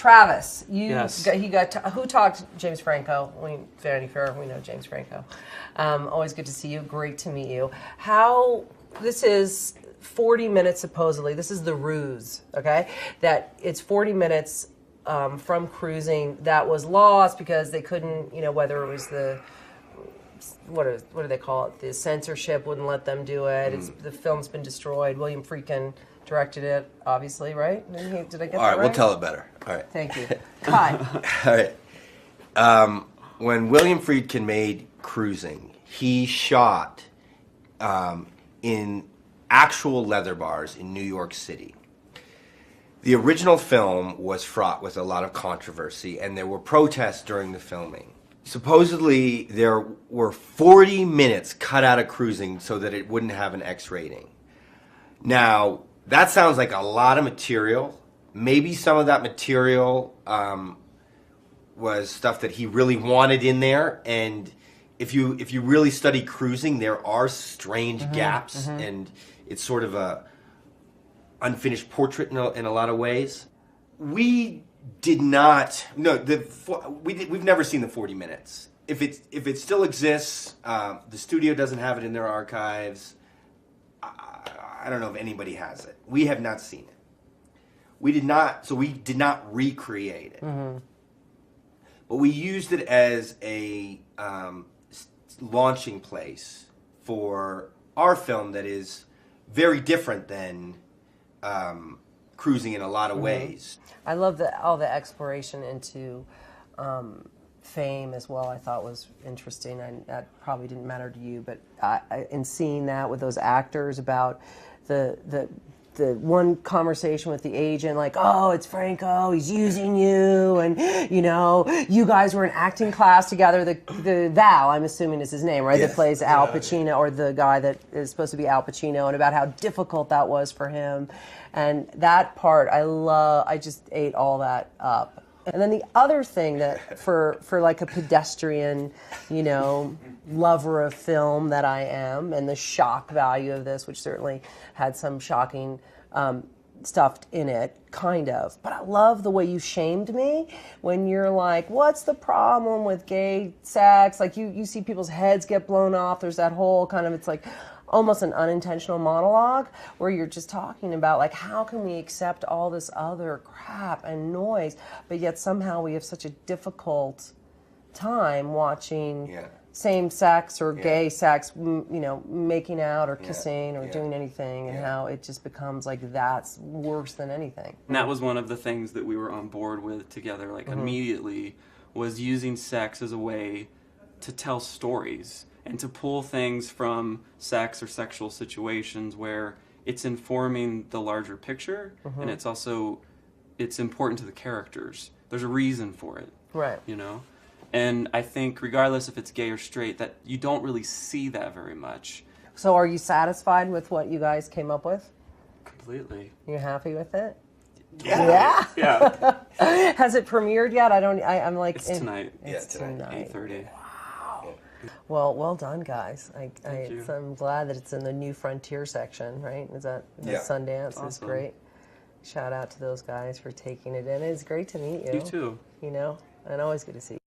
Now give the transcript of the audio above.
Travis, Yes. Who talked James Franco? Vanity Fair, we know James Franco. Always good to see you. Great to meet you. This is 40 minutes supposedly. This is the ruse, okay? That it's 40 minutes from cruising that was lost because they couldn't, whether it was what do they call it? The censorship wouldn't let them do it. The film's been destroyed. William Friedkin directed it, obviously, right? Did I get that right? All right, we'll tell it better. All right. Thank you. Kai. All right. When William Friedkin made Cruising, he shot in actual leather bars in New York City. The original film was fraught with a lot of controversy, and there were protests during the filming. Supposedly, there were 40 minutes cut out of Cruising so that it wouldn't have an X rating. Now, that sounds like a lot of material. Maybe some of that material was stuff that he really wanted in there. And if you really study Cruising, there are strange gaps, and it's sort of a unfinished portrait in a lot of ways. We did not. No, we've never seen the 40 minutes. If it still exists, the studio doesn't have it in their archives. I don't know if anybody has it. We have not seen it. We did not recreate it. But we used it as a launching place for our film that is very different than Cruising in a lot of ways. I love all the exploration into fame as well. I thought was interesting. That probably didn't matter to you, but in seeing that with those actors about the one conversation with the agent, like, oh, it's Franco, he's using you, and you guys were in acting class together. The Val, I'm assuming is his name, right? Yes. That plays Al Pacino, or the guy that is supposed to be Al Pacino, and about how difficult that was for him. And that part, I just ate all that up. And then the other thing that for like a pedestrian, lover of film that I am, and the shock value of this, which certainly had some shocking stuff in it, kind of. But I love the way you shamed me when you're like, what's the problem with gay sex? Like you see people's heads get blown off. There's that whole kind of, it's like almost an unintentional monologue where you're just talking about like, how can we accept all this other crap and noise, but yet somehow we have such a difficult time watching same sex or gay sex, making out or kissing or doing anything, and how it just becomes like that's worse than anything. And that was one of the things that we were on board with together, like immediately, was using sex as a way to tell stories and to pull things from sex or sexual situations where it's informing the larger picture, and it's important to the characters. There's a reason for it, right? And I think regardless if it's gay or straight, that you don't really see that very much. So are you satisfied with what you guys came up with? Completely. You're happy with it? Yeah. Has it premiered yet? I'm like... It's tonight. It's tonight. 8:30. Well done, guys. Thank you. I'm glad that it's in the New Frontier section, right? Is that Sundance? Is great. Shout out to those guys for taking it in. It's great to meet you. You too. And always good to see you.